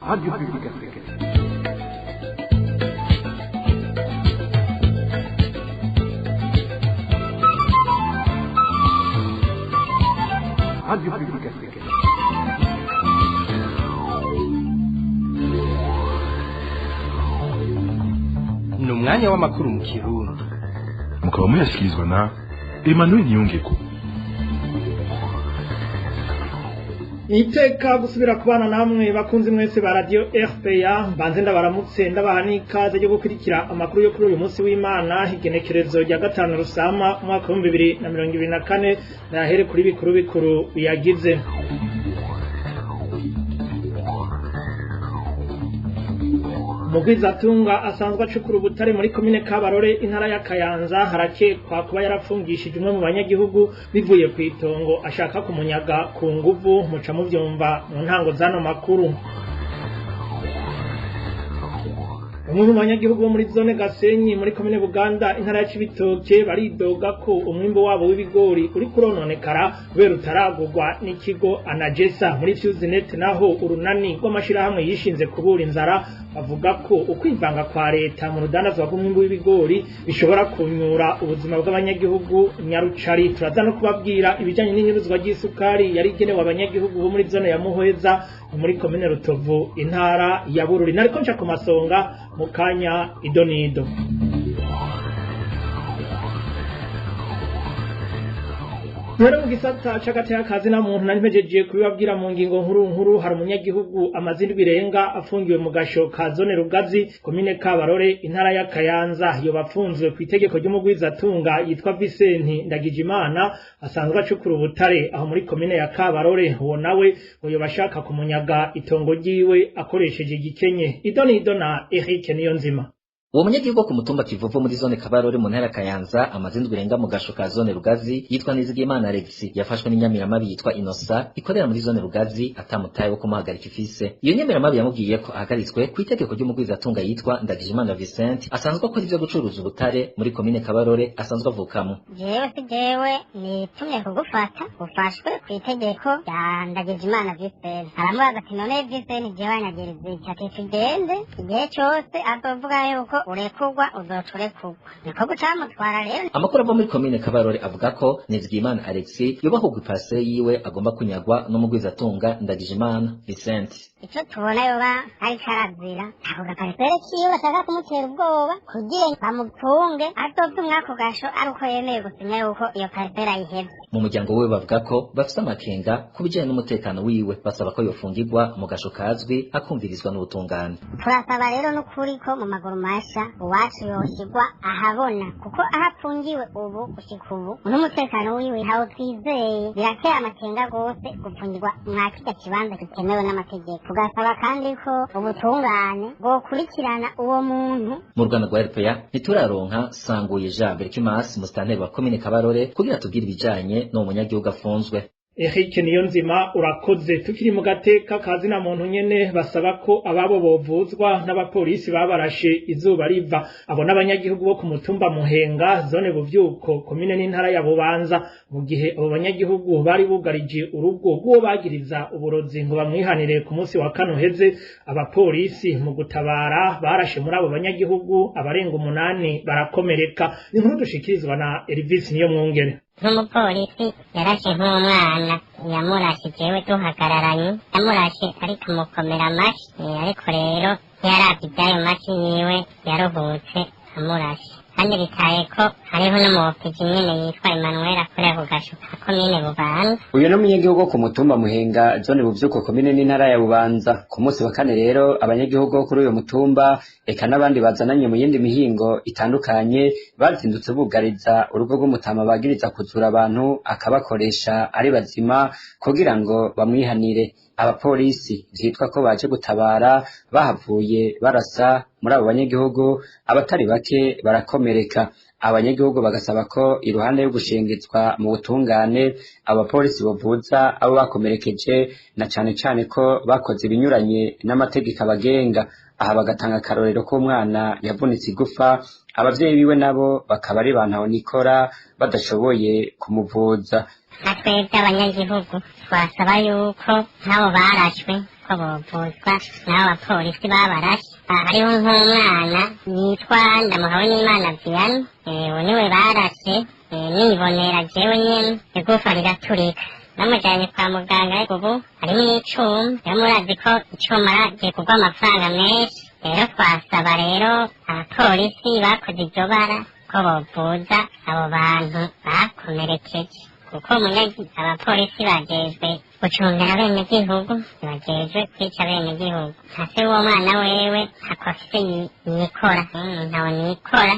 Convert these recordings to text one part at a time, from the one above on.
Radio Publique Africaine. Radio Publique Africaine. Ni umwanya w'amakuru mu Kirundi. Mukaba muyashyikirizwa na Emmanuel Nyongeko. Iteka gusubira kubana namwe bakunzi mwese ba Radio RPA mbanze ndabaramutse ndabaha n'ikaze ryo gukurikira amakuru yo kuri uyu munsi w'Imana igenekerezo rya 5 Rusama umwaka wa 2024 nahere kuri bikuru bikuru yagize. Mugwizatunga asanzwe acukura ubutare muri komine Kabarore intara ya Kayanza harakekwa kuba yarafungishije umwe mu banyagihugu bivuye ku itongo ashaka kumunyaga ku nguvu muca mu vyumva mu ntango zano makuru. Umwe mu banyagihugu bo muri zone Gasenyi muri komine Buganda intara ya Cibitoke baridoga ko umwimbo wabo w'ibigori uri kurononekara kubera utaragurwa n'ikigo Anagesa. Muri Fuzinet naho urunani rw'amashirahamwe yishinze kubura inzara bavuga ko ukwivanga kwa leta mu rudandazwa rw'umwimbo w'ibigori bishobora kunyura ubuzima bw'abanyagihugu nyarucari. Turaza no kubabwira ibijanye n'inyuruzwa ry'isukari yari igenewe abanyagihugu bo muri zone ya Muhweza muri komine Rutovu intara ya Bururi. Nariko nca ku masonga mukanya idonido. Mwere mu gisata c'agateka kazi na muntu narimejeje kubibabwira mu ngingo nkuru hari umunyagihugu amazindi birenga afungiwe mu gasho ka zone Rugazi komine Kabarore intara ya Kayanza yo bafunzwe ku itegeko ry'umugwizatunga yitwa Vicente Ndagijimana asanzwe acukura ubutare aho muri komine ya Kabarore. Uwo nawe uyo bashaka kumunyaga itongo ryiwe akoresheje igikenye. Idonido na Eric Niyonzima. Uwo munyagihugu ku mutumba Kivuvu muri zone Kabarore mu ntara Kayanza amazindwi renga mu gasho ka zone Rugazi yitwa Nizigimana Alex yafashwe n'inyamiramabi yitwa Inosa ikorera muri zone Rugazi atamutaye wo kumuhagarika ifise. Iyo nyamiramabi yamubwiye ko ahagaritswe ku itegeko ry'umugwizatunga yitwa Ndagijimana Vicente asanzwe akora ivyo gucuruza ubutare muri komine Kabarore asanzwe avukamo. Jewe nitumye kugufata ufashwe ku itegeko rya Ndagijimana Vicente. Aramubaza ati none Vicente jewe anyagereza iki tugende igihe cyose azovuga yuko urekurwa uzocurekurwa niko gucamutwara rero. Amakuru ava muri komine Kabarore avuga ko Nizigimana Alex yobahugwa ipase yiwe agomba kunyagwa n'umugwizatunga Ndagijimana Vicente. Ico tubona yoba ari karazira ahubwo paripere kiyo bashaka kumutera ubwoba kugira bamutunge atobye umwaka gasho ari uko yemeye gusinya yuko iyo paripere ayihebye. Mu muryango we bavuga ko bafite amakenga kubijanye n'umutekano wiwe basaba ko yofungirwa mu gasho kazwi akumvirizwa n'ubutungane. Turasaba rero n'ukuri ko mu maguru masha uwacu yoshigwa ahabona kuko ahafungiwe ubu gushika ubu n'umutekano wiwe ntawo twizeye biratera amakenga gose gupfungirwa mwakija kibanza kitemewe n'amategeko. Tugasaba kandi ko ubutungane bwokurikirana uwo muntu. Mu Rwanda rwa RPA ntituraronka Sanguye Jean Berkimas mustanteri wa komine Kabarore kugira tubwire ibijanye no munyagihugu afunzwe. Eric Niyonzima urakoze. Tukiri mu gateka kazi na muntu nyene basaba ko ababo bovuzwa n'abapolisi babarashe izuba riva. Abo n'abanyagihugu bo ku mutumba Muhenga zone Buvyuko komine n'intara ya Bubanza mu gihe abo banyagihugu bari bugarije urugo rwo bagiriza uburozi ngo bamwihanire ku munsi wa kane uheze. Abapolisi mu gutabara barashe muri abo banyagihugu abarenga 8 barakomereka. Ni nkuru dushikirizwa na Elvis Niyomwungere. N'umupolisi yarashe nk'umwana yamurashe jewe duhagararanye yamurashe ariko mukomera amashi ariko rero ntiyarabye ibyayo mashi yiwe yaruhutse amurashe kandi bitaye ko hariho n'umuwopeji nyene yitwa Emmanuel akorera ku gasho ka komine Bubanza. Uyu n'umunyagihugu ku mutumba Muhenga zone Buvyuko komine n'intara ya Bubanza. Ku munsi wa kane rero abanyagihugu kuri uyu mutumba eka n'abandi bazananye mu yindi mihingo itandukanye bazindutse bugariza urugo rw'umutama bagiriza kuzura abantu akabakoresha ari bazima kugira ngo bamwihanire. Abapolisi vyitwa ko baje gutabara bahavuye barasa muri abo banyagihugu abatari bake barakomereka. Abanyagihugu bagasaba ko iruhande yo gushingizwa mu butungane abapolisi bavuza abo bakomerekeje na cane ko bakoze ibinyuranye n'amategeko abagenga. Aha bagatanga akarorero ko umwana yavunitse igufa abavyeyi biwe nabo bakaba ari bantu nikora badashoboye kumuvuza. Twebwe abanyagihugu twasaba yuko nk'abo barashwe ko bovuzwa n'abo bapolisi babarashe. Hariho nk'umwana yitwa Ndamuhawenimana Vianney, uwo niwe barashe, nibonera jewe nyene igufa riraturika namujanye kwa muganga, ariko ubu harimwo icuma, rero murazi ko icuma aragiye kugwa amafaranga menshi. Rero twasaba rero abapolisi bakoze iryo bara ko bovuza abo bantu bakomerekeje, kuko abapolisi bajejwe gucungera abenegihugu, ntibajejwe kwica abenegihugu. Se w'uwo mwana wewe ntako afise yikora, ntawe nikora,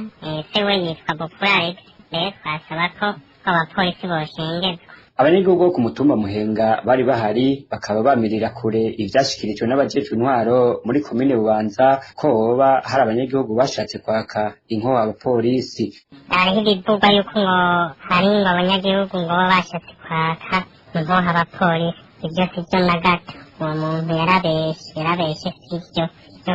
se we yitwa Bukuru Alex. Rero twasaba ko abapolisi boshengezwa. Abanyagihugu bo ku mutumba Muhenga bari bahari bakaba bamirira kure ivyashikirijwe n'abajejwe intwaro muri komine Bubanza ko hoba hari abanyagihugu bashatse kwaka inko abapolisi. Hariho ibivugwa yuko ngo hari ngo abanyagihugu ngo baba bashatse kwaka inko abapolisi. Ivyo sivyo na gato, uwo muntu yarabeshe sivyo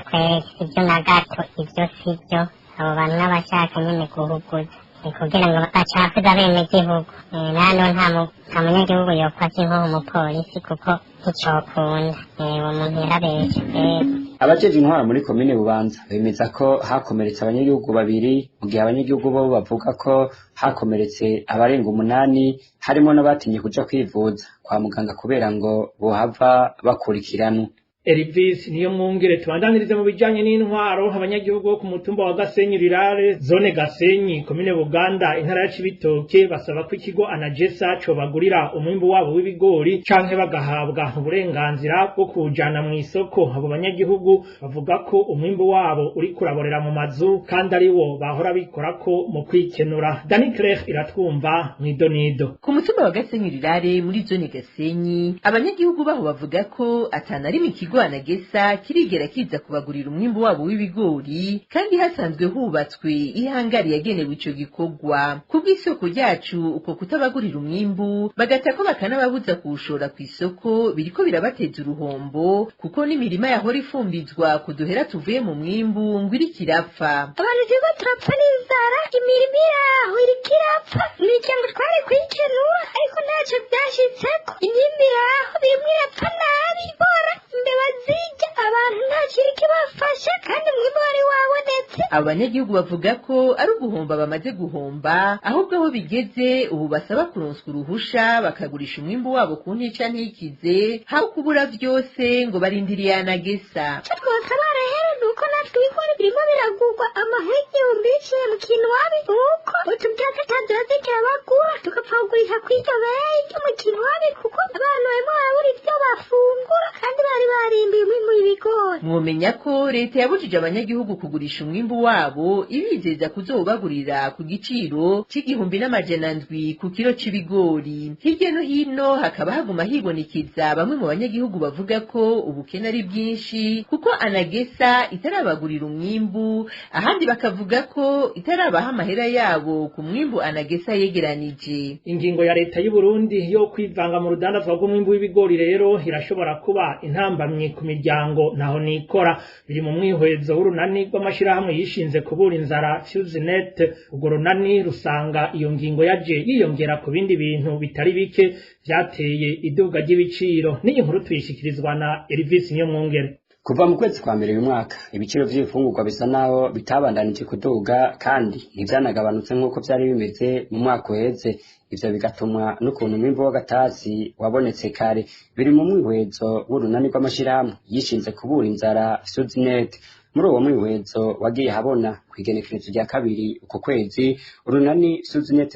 kweri, sivyo na gato, ivyo sivyo. Abo bantu n'abashaka nyene guhuguza kugira ngo bacafuze abenegihugu. Nano nta munyagihugu yokwaka inko umupolisi kuko nticokunda. Uwo muntu yarabeshe kweri. Abajeje intwaro muri komine Bubanza bemeza ko hakomeretse abanyagihugu babiri, mu gihe abanyagihugu bo bavuga ko hakomeretse abarenga 8, harimo n'abatinye kuja kwivuza kwa muganga kubera ngo bohava bakurikiranwa. Elvis niyo mwungere. Tubandanirize mu bijanye n'intwaro. Abanyagihugu bo ku mutumba wa Gasenyi Rirare, zone Gasenyi, komine Buganda, intara ya Cibitoke basaba ko ikigo Anagesa co bagurira umwimbu wabo w'ibigori canke bagahabwa uburenganzira bwo kujana mu isoko. Abo banyagihugu bavuga ko umwimbu wabo uri kuraborera mu mazu kandi ari wo bahora bikorako mu kwikenura. Dani Claire iratwumva mwidonido. Ku mutumba wa Gasenyi Rirare muri zone Gasenyi, abanyagihugu baho bavuga ko atanari ikigo Anagesa kirigera kiza kubagurira umwimbu wabo w'ibigori kandi hasanzwe hubatswe ihangari yagenewe ico gikorwa. Kubw'isoko ryacu uko kutabagurira umwimbu bagatako bakanababuza kuwushora ku isoko biriko birabateza uruhombo, kuko n'imirima yahora ifumbizwa kuduhera tuvuye mu mwimbu ngo iriko irapfa. Abantu turiko turapfa n'inzara, imirima yaho iriko irapfa, imiryango twari kwikenura ariko ntaco vyashitseko. Imyimbi yaho birimwo irapfa nabi, bora imbeba zirya abantu ntakiri kibafasha kandi umwimbu wari wabonetse. Abanyagihugu bavuga ko ari uguhomba bamaze guhomba, ahubwo aho bigeze ubu basaba kuronswa uruhusha bakagurisha umwimbu wabo ku ntica ntikize, haho kubura vyose ngo barindiriye Anagesa. Ico twasaba rero nuko natwe ibigori birimo biragurwa amahera 1000 biciye mu Kinwabi, nuko utubwira atazoze kirabagura tugapfa kugurisha kw'iryo beyi ryo mu Kinwabi, kuko abantu barimo barabura ivyo bafungura kandi bari barimbiye umwimbu w'ibigori. Mwomenya ko leta yabujije abanyagihugu kugurisha umwimbu wabo ibizeza kuzobagurira ku giciro c'1700 ku kilo c'ibigori. Hirya no hino hakaba haguma hibonekeza bamwe mu banyagihugu bavuga ko ubukene ari bwinshi kuko Anagesa itarabagurira umwimbu, ahandi bakavuga ko itarabaha amahera yabo ku mwimbu Anagesa yegeranije. Ingingo ya leta y'u Burundi yo kwivanga mu rudandazwa rw'umwimbu w'ibigori rero irashobora kuba intambamye ku miryango naho nikora. Biri mu mwihwezo w'urunani rw'amashirahamwe yishinze kubura inzara Fusenet. Urwo runani rusanga iyo ngingo yaje yiyongera ku bindi bintu bitari bike vyateye iduga ry'ibiciro. N'iyi nkuru tuyishikirizwa na Elvis niyo mwungere. Kuva mu kwezi kwa mbere uyu mwaka ibiciro vy'ibifungurwa bisa naho bitabandanije kuduga kandi ntivyanagabanutse nk'uko vyari bimeze mu mwaka uheze. Ivyo bigatumwa n'ukuntu umwimbu w'agatasi wabonetse kare. Biri mu mwihwezo w'urunani rw'amashirahamwe yishinze kubura inzara Fusenet. Muri uwo mwihwezo wagiye habona kwigenekerezo rya 2 uko kwezi, urunani Fusenet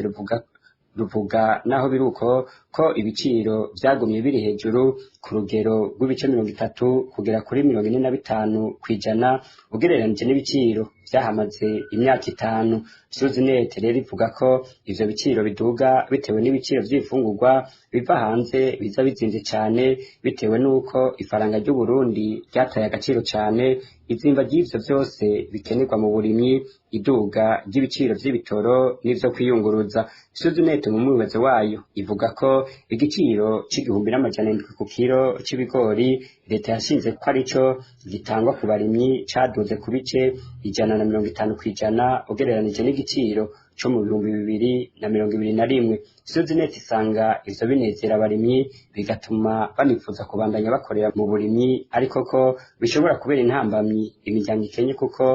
ruvuga naho biruko ko ibiciro vyagumye biri hejuru ku rugero rw'ibice 30 kugera kuri 45 kwijana ugereranije n'ibiciro vyahamaze imyaka 5. Fusenet rero ivuga ko ivyo biciro biduga bitewe n'ibiciro vy'ifungurwa biva hanze biza bizinze cyane bitewe nuko ifaranga ry'u Burundi ryataye agaciro cyane. Izimba ry'ivyo vyose bikenerwa mu burimyi, iduga ry'ibiciro vy'ibitoro n'ivyo kwiyunguruza. Fusenet mu mwihwezo wayo ivuga ko igiciro c'igihumbi n'amajana indwi ku kiro c'ibigori leta yashinze ko arico gitangwa ku barimyi caduze ku bice 150% ugereranije n'igiciro co mu 2021. Sozinet isanga ivyo binezera abarimyi bigatuma banifuza kubandanya bakorera mu burimyi, ariko ko bishobora kubera intambamyi imiryango ikenye kuko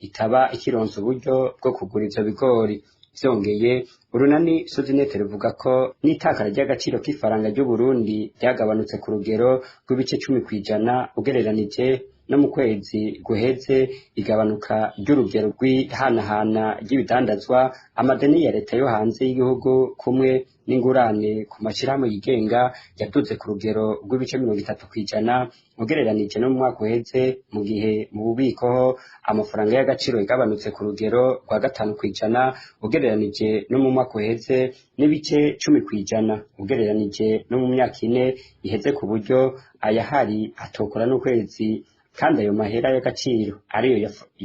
itaba ikironsa uburyo bwo kugura ivyo bigori. Vyongeye urunani Sozinet ruvuga ko n'itakara ry'agaciro k'ifaranga ry'u Burundi ryagabanutse ku rugero rw'ibice 10% ugereranije no mu kwezi guheze igabanuka ry'urugero rw'ihanahana ry'ibidandazwa, amadeni ya leta yo hanze y'igihugu kumwe n'ingurane ku mashirahamwe yigenga yaduze ku rugero rw'ibice 30% ugereranije no mu mwaka uheze, mu gihe mu bubiko ho amafaranga y'agaciro yagabanutse ku rugero rwa 5% ugereranije no mu mwaka uheze n'ibice 10% ugereranije no mu myaka 4 iheze, ku buryo ayahari atokora n'ukwezi, kandi ayo mahera y'agaciro ariyo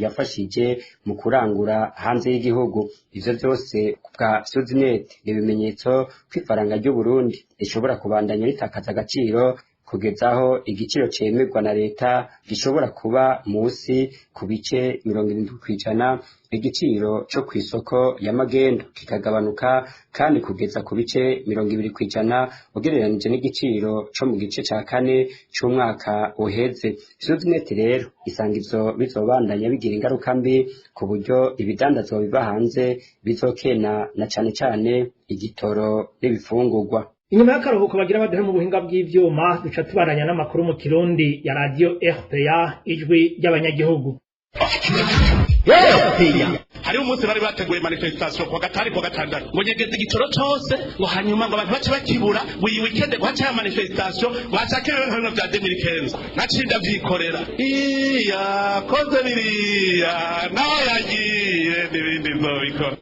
yafashije mu kurangura hanze y'igihugu. Ivyo byose bwa Sozinet ni ibimenyetso kw'ifaranga ry'u Burundi rishobora kubandanya ritakaza agaciro kugezaho igiciro cemerwa na leta gishobora kuba musi ku bice 70%, igiciro co kw'isoko ya magendo kikagabanuka kandi kugeza ku bice 20% ugereranije n'igiciro co mu gice ca kane c'umwaka uheze. Sozinet rero isanga ivyo bizobandanya bigira ingaruka mbi ku buryo ibidandazwa biva hanze bizokena na cane cane igitoro n'ibifungurwa. Inyuma y'akaruhuko bagira baduhe mu buhinga bw'ivyuma duca tubaranya n'amakuru mu Kirundi ya Radio RPA ijwi ry'abanyagihugu. Hari umunsi bari bateguye manifestation kwa gatandatu ngo nyegeze igitoro cyose ngo hanyuma ngo abantu bace bakibura buri weekend ngo hace manifestation wacakewe nka bya 2015 nacinda vyikorera koze biriya nawe yagiye n'ibindi nzobikora.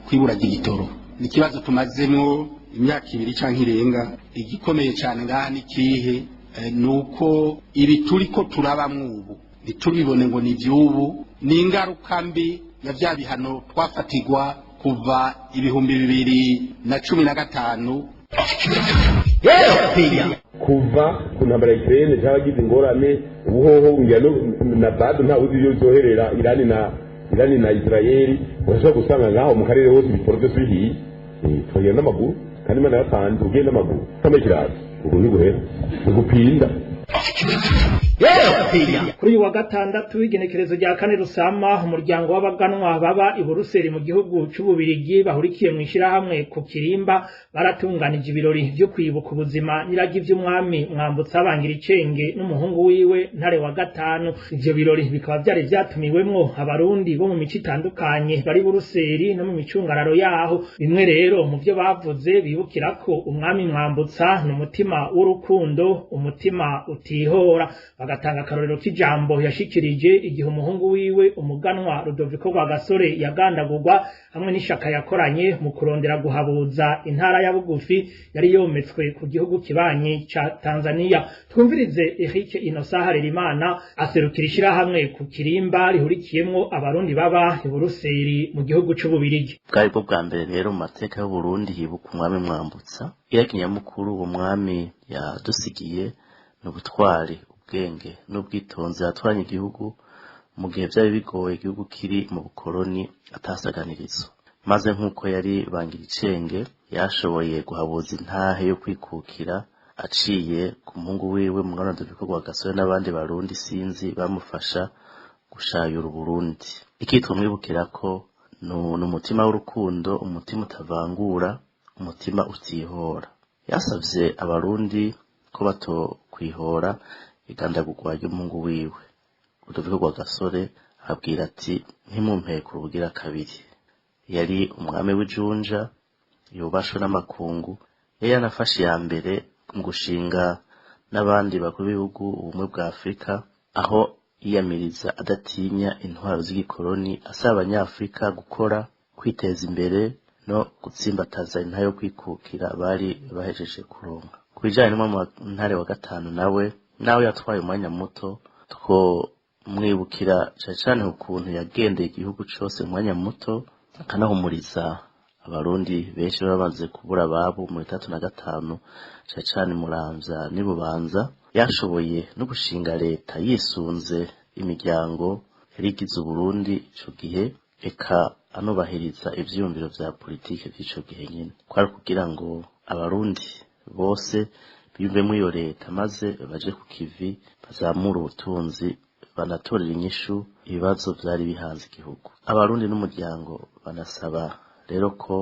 Kwibura igitoro ni kibazo tumazemo imyaka 2 canke irenga. Igikomeye cyane ngaha ni kihe nuko ibi turiko turabamwe ubu ntitubibone ngo ni vyubu, ni ingaruka mbi ya vya bihano twafatigwa kuva 2015 kuva ku ntambara ya Ukraine cyabagize ingorane ubuhoho ngira na bado nta uzi yo zoherera Irani na Israeli, urashobora gusanga ngaho mu karere hose ibitoro byose bihiye. Twagenda n'amaguru kandi Imana yatanze ugenda n'amaguru kamekiraza ubu ni guhera ugupinda. Kuri uyu wa gatandatu igenekerezo rya 4 Rusama umuryango w'abaganwa baba i Buruseli mu gihugu c'Ububirigi bahurikiye mu ishirahamwe ku Kirimba baratunganije ibirori byo kwibuka ubuzima nyiragi vy'umwami Mwambutsa Bangira Icenge n'umuhungu wiwe Ntare wa gatanu. Ivyo birori bikaba byari vyatumiwemwo abarundi bo mu mico itandukanye bari Buruseli no mu micungararo yaho. Bimwe rero mu byo bavuze bibukira ko umwami Mwambutsa n'umutima w'urukundo, umutima utihora, bagatanga akarorero k'ijambo yashikirije igihe umuhungu wiwe umuganwa Rudoviko Rwagasore yagandagurwa hamwe n'ishaka yakoranye mu kurondera guhabuza intara ya Bugufi yari yometswe ku gihugu kibanye ca Tanzania. Twumvirize Eric Innocent Harerimana aserukira ishirahamwe ku Kirimba rihurikiyemwo abarundi baba i Buruseli mu gihugu c'Ububirigi. Bwari bwo bwa mbere rero mu mateka y'u Burundi hibuka umwami Mwambutsa. Irakinyamukuru uwo mwami yadusigiye n'ubutwari, ubwenge n'ubwitonzi yatwanye igihugu mu gihe byari bigoye igihugu kiri mu bukoroni atasaganirizo. Maze nk'uko yari Bangira Icenge yashoboye guhabuza intahe yo kwikukira aciye ku muhungu wiwe Mugana Rudoviko Rwagasore n'abandi barundi sinzi bamufasha gushayura Burundi. Ikitwa mwibukira ko n'umutima w'urukundo, umutima utavangura, umutima utihora. Yasavye abarundi ko bato kwihora igandagurwa ry'umuhungu wiwe Rudoviko Rwagasore, abwira ati ntimumpeke urubugira kabiri. Yari umwami w'ijunja yubashwe n'amakungu, yari yanafashe ya mbere mu gushinga n'abandi bakuru b'ibihugu ubumwe bwa Afrika, aho yiyamiriza adatinya intwaro z'igikoroni, asaba abanyafrika gukora, kwiteza imbere no gutsimbataza intahe yo kwikukira bari bahejeje kuronka. Kubijanye n'umwami Ntare wa gatanu nawe yatwaye umwanya muto, two mwibukira cyane ukuntu yagendeye igihugu cyose umwanya muto akanahumuriza abarundi benshi bamaze kubura ababo mu 2005 cane Muramvya n'Ibubanza yashoboye no gushinga leta yisunze imiryango yarigize Uburundi ico gihe eka anubahiriza ivyumviro vya politike vy'ico gihe nyene kwari kugira ngo abarundi bose biyumve muri iyo leta maze baje ku kivi bazamura ubutunzi banatorera inyishu ibibazo vyari bihanze igihugu. Abarundi n'umuryango banasaba rero ko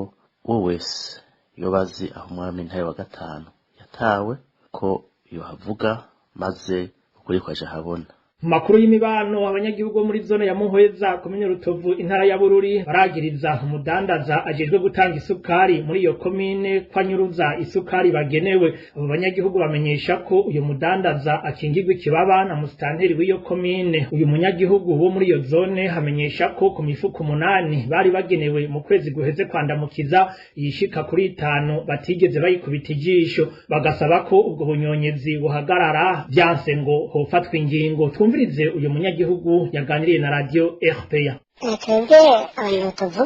wowe wese iyo bazi aho umwami Ntare wa gatanu yatawe ko yohavuga maze ukuri kwaje habona. Makuru y'imibano abanyagihugu muri zone ya Muhweza komine Rutovu intara ya Bururi baragiriza umudandaza ajejwe gutanga isukari muri iyo komine kwanyuruza isukari bagenewe. Abo banyagihugu bamenyesha ko uyu mudandaza akingirwa ikibaba na musitanteri w'iyo komine. Uyu munyagihugu wo muri iyo zone hamenyesha ko ku mifuko 8 bari bagenewe mu kwezi guheze kwandamukiza yishika kuri 5 batigeze bayikubita ijisho, bagasaba ko ubwo bunyonyezi buhagarara byanse ngo hofatwa ingingo. Twumvirize uyu munyagihugu yaganiriye na radio RPA. Twebwe abantu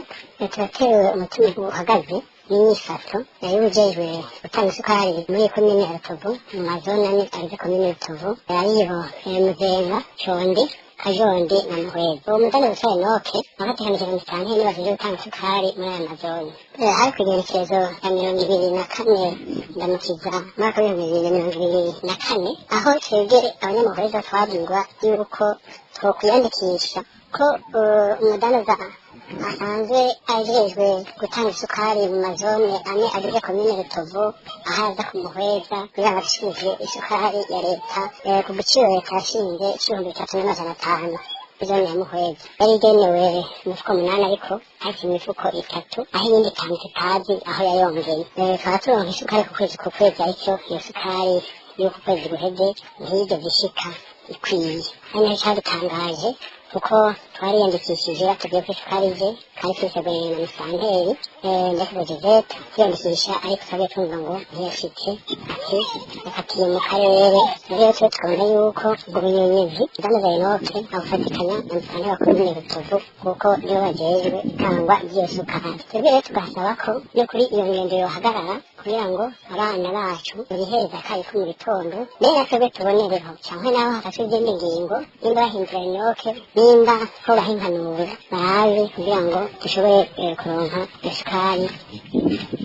turatewe umutima uhagaze n'inyifato yayujejwe gutanga isukari muri komine ya Rutovu mu mazone ane agize komine ya Rutovu aribo Muzenga, Condi, Kajondi na Muhweza. Uwo mudandaza witwa Enoke abatekanije mu cyane n'abajejwe gutanga isukari muri aya mazone. Hari kwigerekezo ya 2024 ndamukiza mwaka wa 2024 aho twebwe abanyamuhweza twabwirwa yuko twokwiyandikisha ko umudandaza asanzwe ajejwe gutanga isukari mu mazone ane agize komine Rutovu ahaza ku Muhweza kugira ngo ashyize isukari ya leta ku giciro leta yashinze 3,500 izone ya Muhweza yari igenewe imifuko 8 ariko hasi imifuko 3 aho iyindi 5 itazi aho yayongeye. Tukaba turonka isukari ku kwezi ariko iyo sukari yo ku kwezi guheze ntiyigeze ishika ikwiye. Hano cyadutangaje kuko twariyandikishije tugiye ku isukari je kandi twiseguranye na musanteri ndakubagize twiyandikisha ariko twagiye tumva ngo ntiyashitse akatiye mu karere. Rero twe tukabona yuko ubwo bunyonyezi ndanaza Enoke abufatikanya na musanteri wa komine Rutovu kuko nibo bajejwe itangwa ry'iyo sukari. Twebwe rero tugasaba ko yo kuri iyo ngendo yohagarara kugira ngo abana bacu biheza kari ku mu gitondo mbere twebwe tubonereho cyangwa naho hafashwe izindi ngingo nimba bahindura Enoke nimba ko bahinkanura barabe kugira ngo dushobore kuronka isukari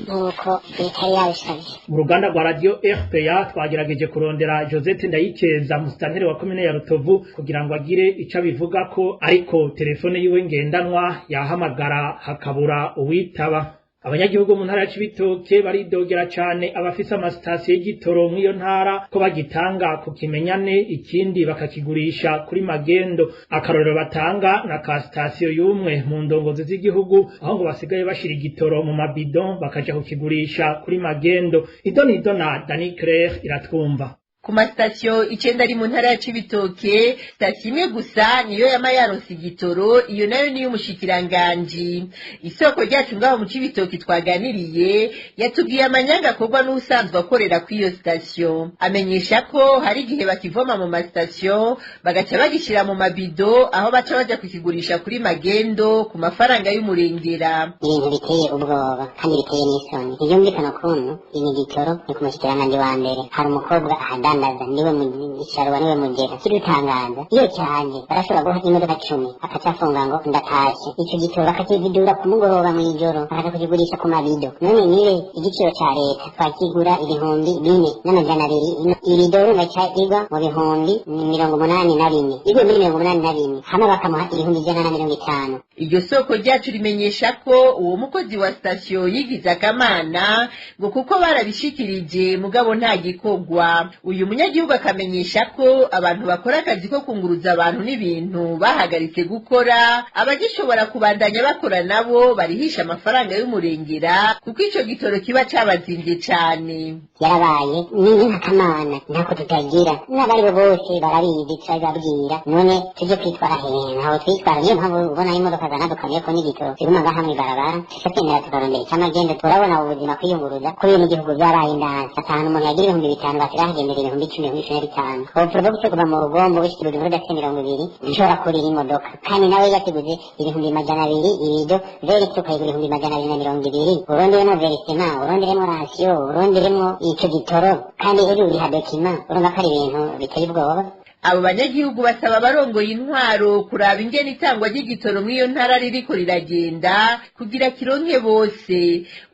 nk'uko leta yabisabye. Mu ruganda rwa radio RPA twagerageje kurondera Josette Ndayikeza musitanteri wa komine ya Rutovu kugira ngo agire ico bivuga ko ariko telefone yiwe ngendanwa yahamagara hakabura uwitaba. Abanyagihugu mu ntara ya Cibitoke baridogera cane abafise amasitasiyo y'igitoro mw'iyo ntara ko bagitanga ku kimenyane ikindi bakakigurisha kuri magendo. Akarorero batanga na ka sitasiyo y'umwe mu ndongozi z'igihugu aho ngo basigaye bashira igitoro mu mabidon bakaja kukigurisha kuri magendo. Idonido na Dani Claire iratwumva. Ku masitasiyo 9 ari mu ntara ya Cibitoke, sitasiyo imwe gusa niyo yama yaronse igitoro, iyo nayo niyo umushikiranganji. Isoko ryacu ngaho mu Cibitoke twaganiriye yatubwiye amanyanga akorwa n'usanzwe akorera ku iyo sitasiyo. Amenyesha ko hari igihe bakivoma mu masitasiyo bagaca bagishira mu mabido aho baca baja kukigurisha kuri magendo ku mafaranga y'umurengera. Ibintu biteye ubwoba kandi biteye n'isoni. Ntibyumvikana ukuntu ibi gitoro ni ku mushikiranganji wa mbere. Hari umukobwa adandaza niwe mugisharwa niwe mugera kirutangaza iyo cyane barashobora guha imodoka 10 akacafunga ngo ndatashe ico gitoro bakakividura ku mugoroba mu ijoro bakaja kugigurisha ku mabido. None niwe igiciro ca leta twakigura 4,200 ibidoro ngacagirwa mu 1,084 igwe muri 184 hama bakamuha 1,150. Iryo soko ryacu rimenyesha ko uwo mukozi wa sitasiyo yigize akamana ngo kuko barabishikirije mugabo nta gikogwa. Uyu munyagihugu akamenyesha ko abantu bakora akazi ko kunguruza abantu n'ibintu bahagaritse gukora, abagishobora kubandanya bakora nabo barihisha amafaranga y'umurengera kuko ico gitoro kiba cabazimvye cane. Yarabaye ni akamana ntako tutagira n'abari bose barabizi twababwira. None tuje kwitwara hehe naho twitwara niyo mpamvu ubona imodoka zanadukamye ko n'igitoro kiguma ngaha mw'ibarabara tukagendera tukarondera icyamagendo. Turabona ubuzima kwiyunguruza kuri mu gihugu byabaye indanza atanu umuntu yagira 5,000 basirahagendera ibihumbi 10-15 probox kuva mu rugombo bishikira ibihumbi 20 nshobora kurira imodoka kandi nawe yakiguze ibihumbi 200 ibido verite ukayigura ibihumbi 220 uronderemo verisema uronderemo rasiyo uronderemo ico gitoro kandi uri uriha dokima urumva ko ari ibintu biteye ubwoba. Abo banyagihugu basaba abarongoye intwaro kuraba ingene itangwa ry'igitoro mw'iyo ntara ririko riragenda kugira kironke bose.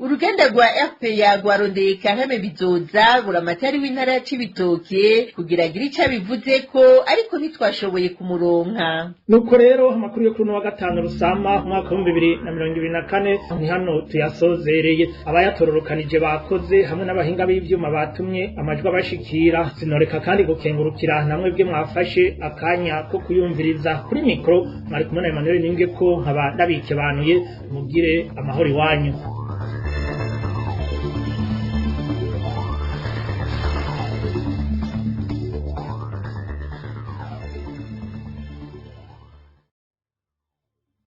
Uruganda rwa RPA rwarondeye Kahame Bizoza buramatari w'intara ya Cibitoke kugira agire ico abivuzeko ariko ntitwashoboye kumuronka. Nuko rero amakuru yo kuri wa gatanu Rusama umwaka wa 2024 ni hano tuyasozereye. Abayatororokanije bakoze hamwe n'abahinga b'ivyuma batumye amajwi abashikira. Sinoreka kandi gukengurukira namwe bwe mwafashe akanya ko kuyumviriza. Kuri mikro mwari kumwe na Emmanuel Ningeko nkaba ndabikebanuye mugire amahoro iwanyu.